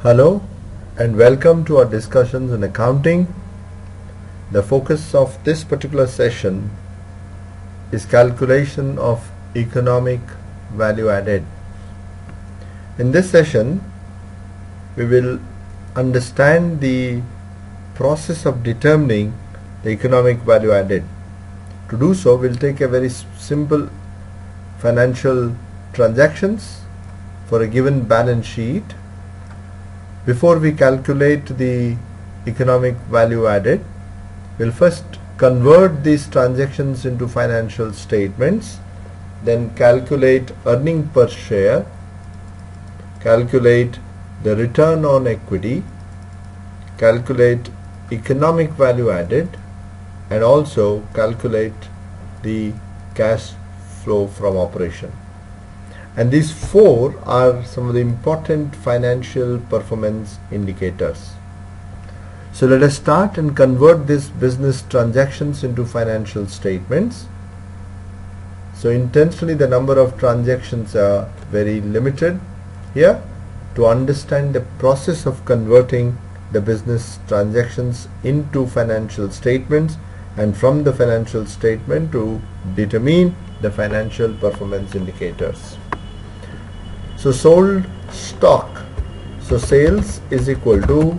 Hello and welcome to our discussions in accounting. The focus of this particular session is calculation of economic value added. In this session we will understand the process of determining the economic value added. To do so, we'll take a very simple financial transactions for a given balance sheet. Before we calculate the economic value added, we'll first convert these transactions into financial statements, then calculate earning per share, calculate the return on equity, calculate economic value added, and also calculate the cash flow from operation. And these four are some of the important financial performance indicators. So let us start and convert these business transactions into financial statements. So intentionally the number of transactions are very limited here to understand the process of converting the business transactions into financial statements, and from the financial statement to determine the financial performance indicators. So sold stock, so sales is equal to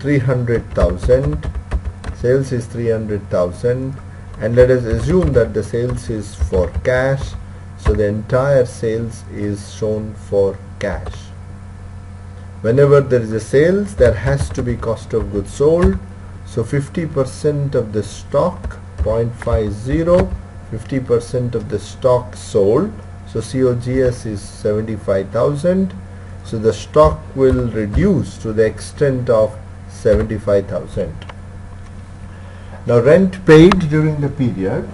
300,000. Sales is 300,000, and let us assume that the sales is for cash, so the entire sales is shown for cash. Whenever there is a sales, there has to be cost of goods sold. So 50% of the stock, 0.50, 50% of the stock sold. So COGS is 75,000. So the stock will reduce to the extent of 75,000. Now rent paid during the period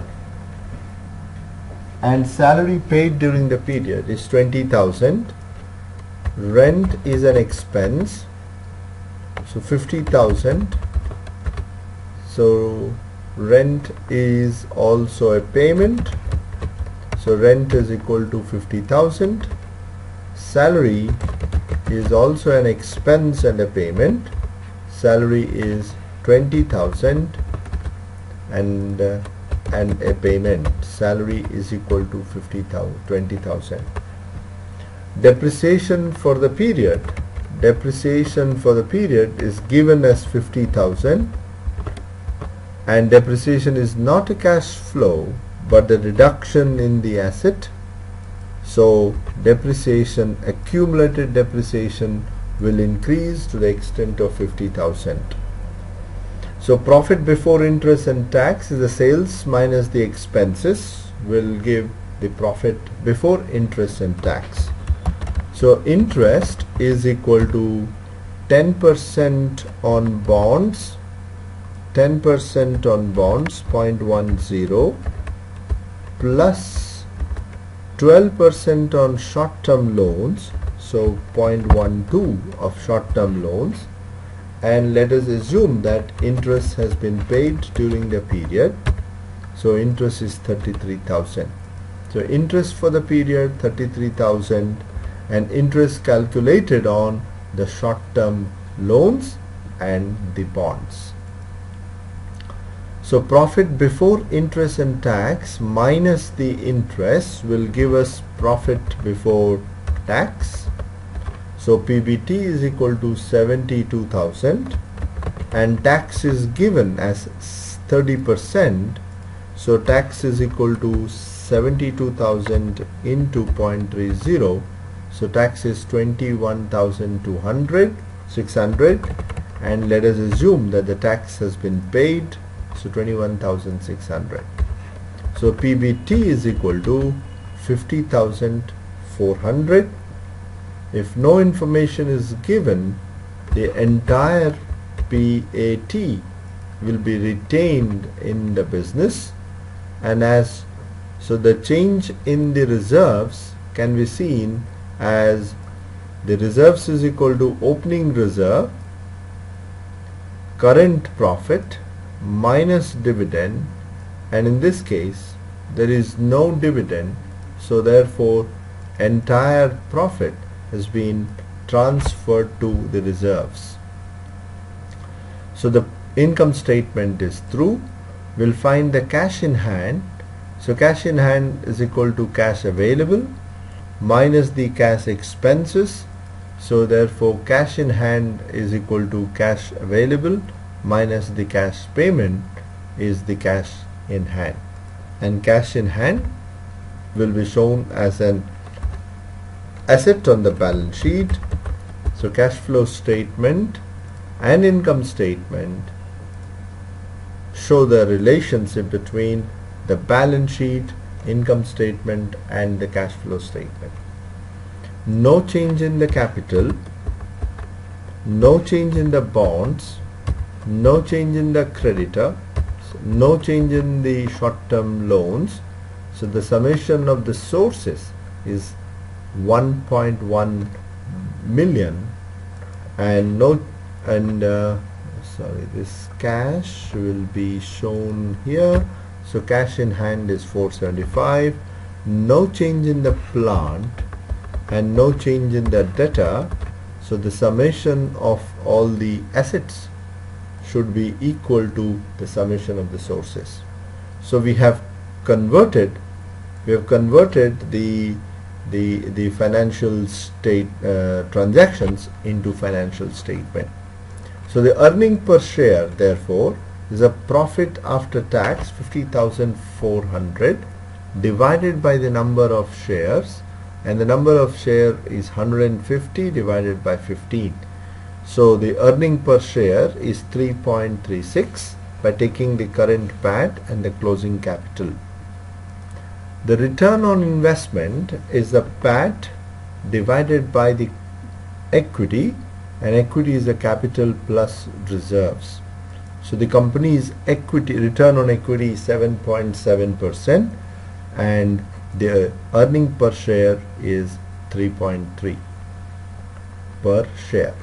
and salary paid during the period is 20,000. Rent is an expense, so 50,000. So rent is also a payment. So rent is equal to 50,000. Salary is also an expense and a payment. Salary is 20,000 and a payment. Salary is equal to 20,000. Depreciation for the period. Depreciation for the period is given as 50,000, and depreciation is not a cash flow but the reduction in the asset. So depreciation, accumulated depreciation, will increase to the extent of 50,000. So profit before interest and tax is the sales minus the expenses will give the profit before interest and tax. So interest is equal to 10% on bonds, 10% on bonds, 0.10, plus 12% on short-term loans, so 0.12 of short-term loans, and let us assume that interest has been paid during the period. So interest is 33,000. So interest for the period 33,000, and interest calculated on the short-term loans and the bonds. So profit before interest and tax minus the interest will give us profit before tax. So PBT is equal to 72,000, and tax is given as 30%. So tax is equal to 72,000 into 0.30. So tax is 21,600, and let us assume that the tax has been paid. So 21,600. So PBT is equal to 50,400. If no information is given, the entire PAT will be retained in the business, and so the change in the reserves can be seen as the reserves is equal to opening reserve, current profit minus dividend, and in this case there is no dividend, so therefore entire profit has been transferred to the reserves. So the income statement is through. We'll find the cash in hand. So cash in hand is equal to cash available minus the cash expenses. So therefore cash in hand is equal to cash available minus the cash payment is the cash in hand, and cash in hand will be shown as an asset on the balance sheet. So cash flow statement and income statement show the relationship between the balance sheet, income statement and the cash flow statement. No change in the capital, no change in the bonds, no change in the creditor, no change in the short-term loans. So the summation of the sources is 1.1 million, and this cash will be shown here. So cash in hand is 475. No change in the plant and no change in the debtor. So the summation of all the assets should be equal to the summation of the sources. So we have converted the financial state transactions into financial statement. So the earning per share therefore is a profit after tax 50,400 divided by the number of shares, and the number of share is 150 divided by 15. So the earning per share is 3.36 by taking the current PAT and the closing capital. The return on investment is the PAT divided by the equity, and equity is the capital plus reserves. So the company's equity return on equity is 7.7% and the earning per share is 3.3 per share.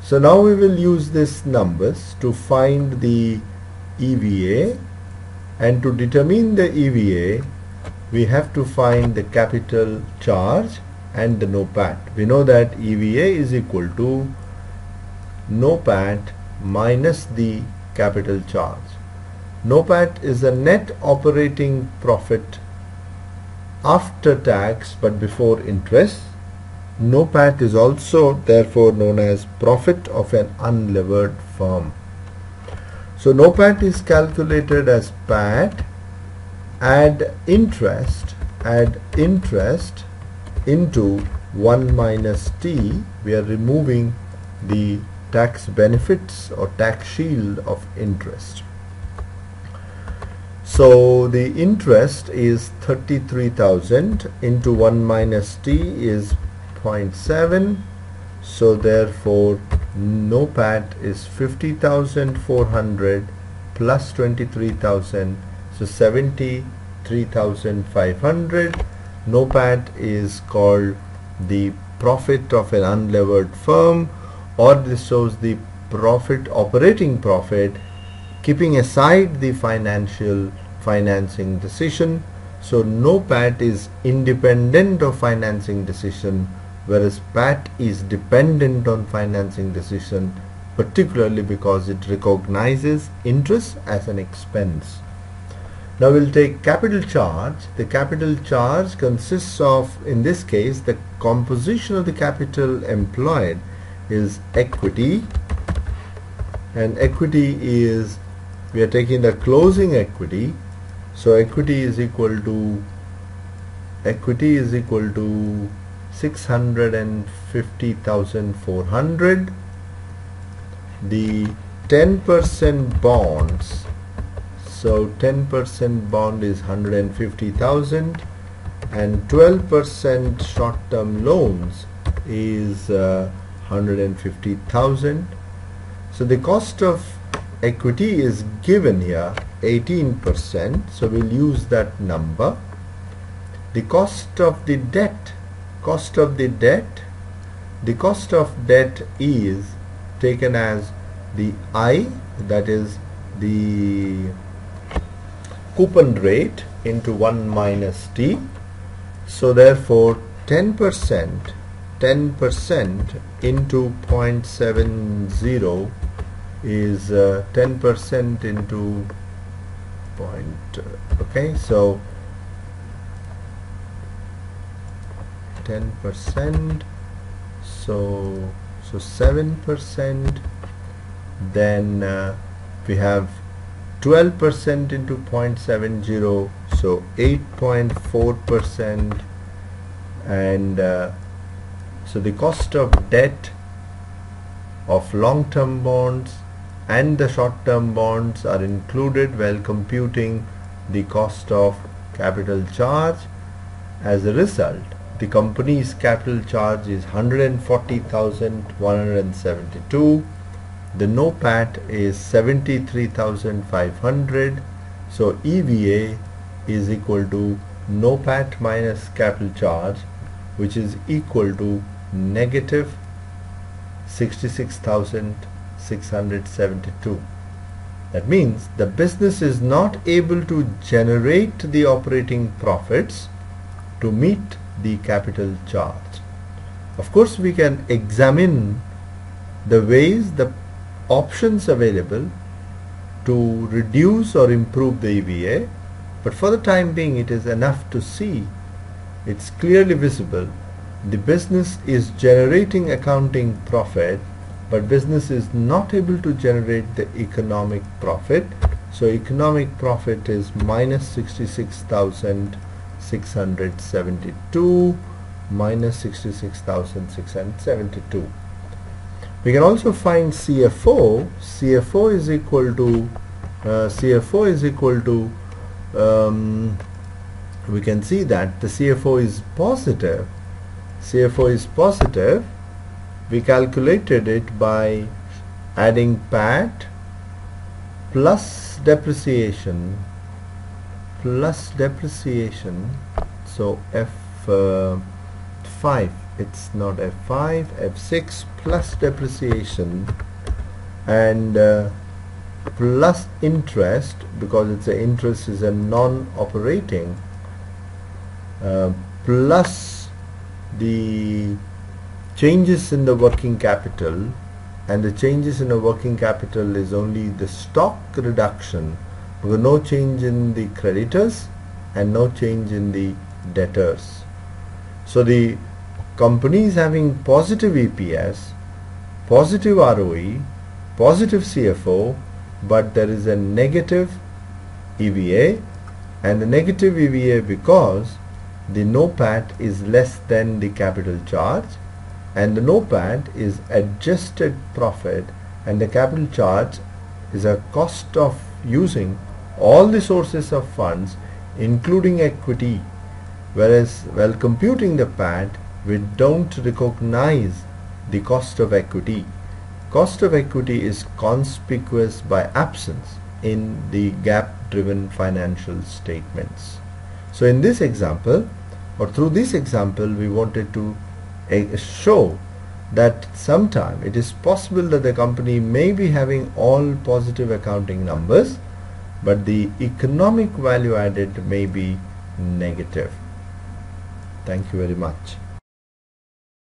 So now we will use these numbers to find the EVA, and to determine the EVA we have to find the capital charge and the NOPAT. We know that EVA is equal to NOPAT minus the capital charge. NOPAT is the net operating profit after tax but before interest. NOPAT is also therefore known as profit of an unlevered firm. So NOPAT is calculated as PAT, add interest into 1 minus T. We are removing the tax benefits or tax shield of interest. So the interest is 33,000 into 1 minus T is 0.7. So therefore NOPAT is 50,400 plus 23,000, so 73,500. NOPAT is called the profit of an unlevered firm, or this shows the operating profit keeping aside the financing decision. So NOPAT is independent of financing decision, whereas PAT is dependent on financing decision, particularly because it recognizes interest as an expense. Now we'll take capital charge. The capital charge consists of, in this case, the composition of the capital employed is equity, and equity is, we are taking the closing equity. So equity is equal to 650,400. The 10% bonds, so 10% bond is 150,000, and 12% short-term loans is 150,000. So the cost of equity is given here 18%, so we'll use that number. The cost of the debt, the cost of debt is taken as the I, that is the coupon rate, into 1 minus T. So therefore 10% 10% into 0.70 is 10% into okay, so 10%, so 7%, then we have 12% into 0.70, so 8.4%, and so the cost of debt of long-term bonds and the short-term bonds are included while computing the cost of capital charge. As a result, the company's capital charge is 140,172. The NOPAT is 73,500. So EVA is equal to NOPAT minus capital charge, which is equal to negative 66,672. That means the business is not able to generate the operating profits to meet the capital charge. Of course, we can examine the ways, the options available to reduce or improve the EVA, but for the time being it is enough to see, it's clearly visible, the business is generating accounting profit, but business is not able to generate the economic profit. So economic profit is minus 66,672 minus 66,672. We can also find CFO. CFO is equal to we can see that the CFO is positive. CFO is positive. We calculated it by adding PAT plus depreciation, so F5, it's not F5, F6 plus depreciation, and plus interest, because it's a interest is a non-operating, plus the changes in the working capital, and the changes in the working capital is only the stock reduction, because no change in the creditors and no change in the debtors. So the company is having positive EPS, positive ROE, positive CFO, but there is a negative EVA, and the negative EVA because the NOPAT is less than the capital charge, and the NOPAT is adjusted profit, and the capital charge is a cost of using all the sources of funds including equity, whereas while computing the PAT we don't recognize the cost of equity. Cost of equity is conspicuous by absence in the GAAP driven financial statements. So in this example, or through this example, we wanted to show that sometime it is possible that the company may be having all positive accounting numbers, but the economic value added may be negative. Thank you very much.